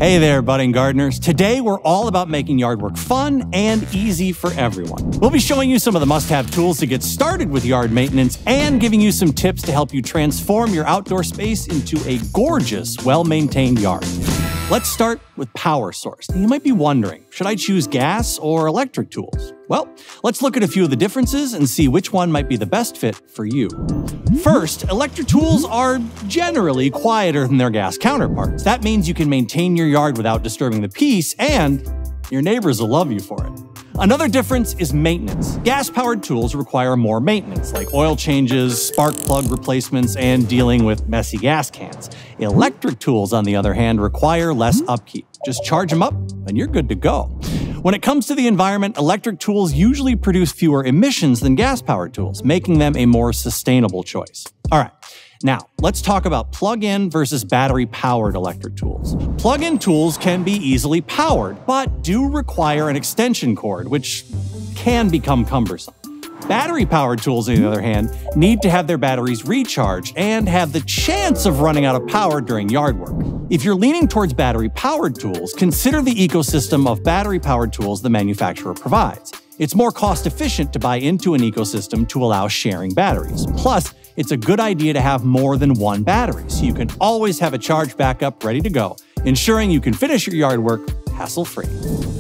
Hey there, budding gardeners. Today, we're all about making yard work fun and easy for everyone. We'll be showing you some of the must-have tools to get started with yard maintenance and giving you some tips to help you transform your outdoor space into a gorgeous, well-maintained yard. Let's start with power source. You might be wondering, should I choose gas or electric tools? Well, let's look at a few of the differences and see which one might be the best fit for you. First, electric tools are generally quieter than their gas counterparts. That means you can maintain your yard without disturbing the peace, and your neighbors will love you for it. Another difference is maintenance. Gas-powered tools require more maintenance, like oil changes, spark plug replacements, and dealing with messy gas cans. Electric tools, on the other hand, require less upkeep. Just charge them up, and you're good to go. When it comes to the environment, electric tools usually produce fewer emissions than gas-powered tools, making them a more sustainable choice. All right. Now, let's talk about plug-in versus battery-powered electric tools. Plug-in tools can be easily powered, but do require an extension cord, which can become cumbersome. Battery-powered tools, on the other hand, need to have their batteries recharged and have the chance of running out of power during yard work. If you're leaning towards battery-powered tools, consider the ecosystem of battery-powered tools the manufacturer provides. It's more cost-efficient to buy into an ecosystem to allow sharing batteries. Plus, it's a good idea to have more than one battery, so you can always have a charge backup ready to go, ensuring you can finish your yard work hassle-free.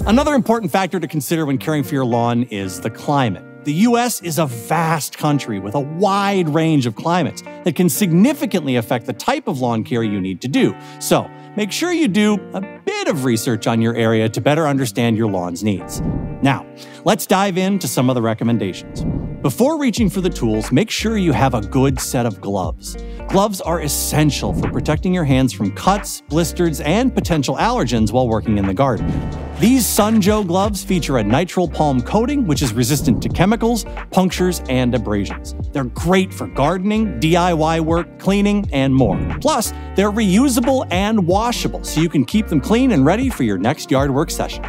Another important factor to consider when caring for your lawn is the climate. The U.S. is a vast country with a wide range of climates that can significantly affect the type of lawn care you need to do. So, make sure you do a bit of research on your area to better understand your lawn's needs. Now, let's dive into some of the recommendations. Before reaching for the tools, make sure you have a good set of gloves. Gloves are essential for protecting your hands from cuts, blisters, and potential allergens while working in the garden. These Sun Joe gloves feature a nitrile palm coating, which is resistant to chemicals, punctures, and abrasions. They're great for gardening, DIY work, cleaning, and more. Plus, they're reusable and washable, so you can keep them clean and ready for your next yard work session.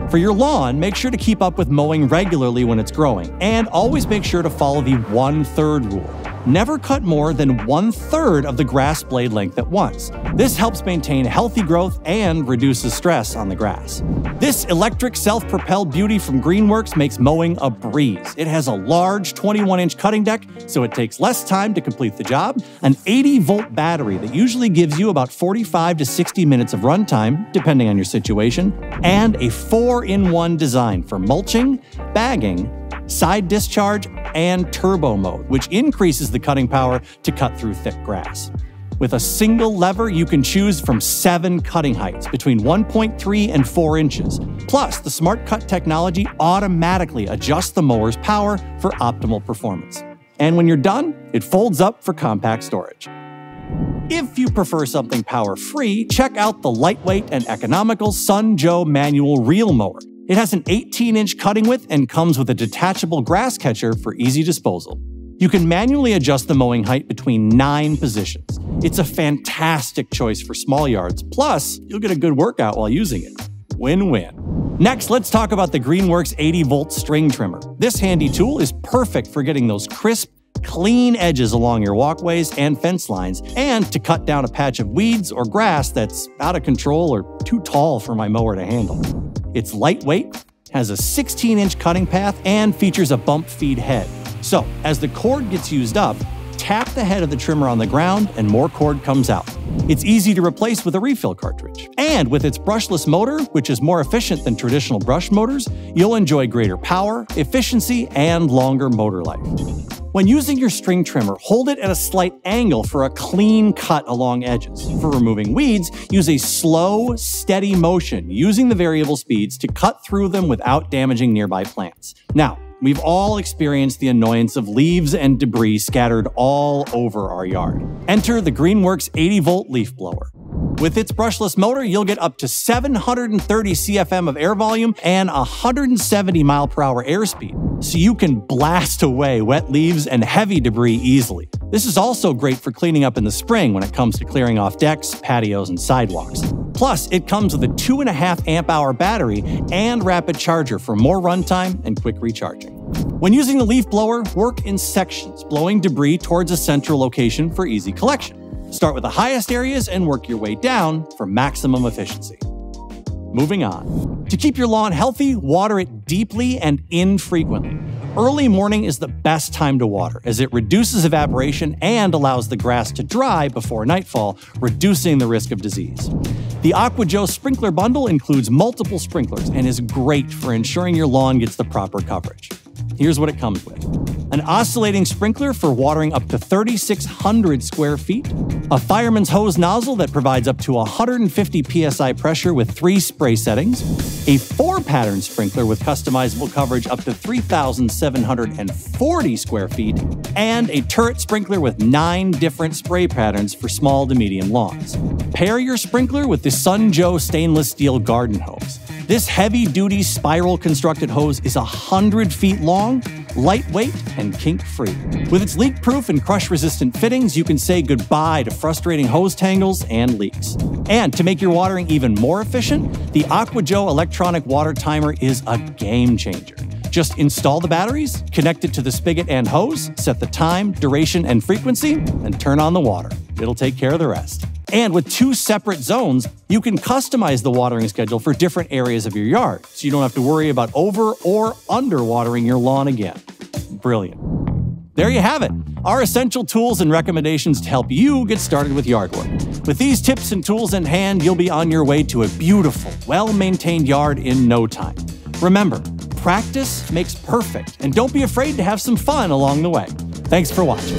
For your lawn, make sure to keep up with mowing regularly when it's growing, and always make sure to follow the 1/3 rule. Never cut more than 1/3 of the grass blade length at once. This helps maintain healthy growth and reduces stress on the grass. This electric self-propelled beauty from Greenworks makes mowing a breeze. It has a large 21-inch cutting deck, so it takes less time to complete the job, an 80-volt battery that usually gives you about 45 to 60 minutes of runtime, depending on your situation, and a 4-in-1 design for mulching, bagging, side discharge, and turbo mode, which increases the cutting power to cut through thick grass. With a single lever, you can choose from 7 cutting heights between 1.3 and 4 inches. Plus, the Smart Cut technology automatically adjusts the mower's power for optimal performance. And when you're done, it folds up for compact storage. If you prefer something power-free, check out the lightweight and economical Sun Joe manual reel mower. It has an 18-inch cutting width and comes with a detachable grass catcher for easy disposal. You can manually adjust the mowing height between 9 positions. It's a fantastic choice for small yards, plus you'll get a good workout while using it. Win-win. Next, let's talk about the Greenworks 80-volt string trimmer. This handy tool is perfect for getting those crisp, clean edges along your walkways and fence lines, and to cut down a patch of weeds or grass that's out of control or too tall for my mower to handle. It's lightweight, has a 16-inch cutting path, and features a bump feed head. So, as the cord gets used up, tap the head of the trimmer on the ground and more cord comes out. It's easy to replace with a refill cartridge. And with its brushless motor, which is more efficient than traditional brush motors, you'll enjoy greater power, efficiency, and longer motor life. When using your string trimmer, hold it at a slight angle for a clean cut along edges. For removing weeds, use a slow, steady motion, using the variable speeds to cut through them without damaging nearby plants. Now, we've all experienced the annoyance of leaves and debris scattered all over our yard. Enter the Greenworks 80-volt leaf blower. With its brushless motor, you'll get up to 730 CFM of air volume and 170 mph airspeed, so you can blast away wet leaves and heavy debris easily. This is also great for cleaning up in the spring when it comes to clearing off decks, patios, and sidewalks. Plus, it comes with a 2.5 amp-hour battery and rapid charger for more runtime and quick recharging. When using the leaf blower, work in sections, blowing debris towards a central location for easy collection. Start with the highest areas and work your way down for maximum efficiency. Moving on. To keep your lawn healthy, water it deeply and infrequently. Early morning is the best time to water, as it reduces evaporation and allows the grass to dry before nightfall, reducing the risk of disease. The Aqua Joe sprinkler bundle includes multiple sprinklers and is great for ensuring your lawn gets the proper coverage. Here's what it comes with: an oscillating sprinkler for watering up to 3,600 square feet, a fireman's hose nozzle that provides up to 150 psi pressure with 3 spray settings, a 4-pattern sprinkler with customizable coverage up to 3,740 square feet, and a turret sprinkler with 9 different spray patterns for small to medium lawns. Pair your sprinkler with the Sun Joe stainless steel garden hose. This heavy-duty spiral-constructed hose is 100 feet long, lightweight, and kink-free. With its leak-proof and crush-resistant fittings, you can say goodbye to frustrating hose tangles and leaks. And to make your watering even more efficient, the Aqua Joe electronic water timer is a game-changer. Just install the batteries, connect it to the spigot and hose, set the time, duration, and frequency, and turn on the water. It'll take care of the rest. And with 2 separate zones, you can customize the watering schedule for different areas of your yard, so you don't have to worry about over or under watering your lawn again. Brilliant. There you have it, our essential tools and recommendations to help you get started with yard work. With these tips and tools in hand, you'll be on your way to a beautiful, well-maintained yard in no time. Remember, practice makes perfect, and don't be afraid to have some fun along the way. Thanks for watching.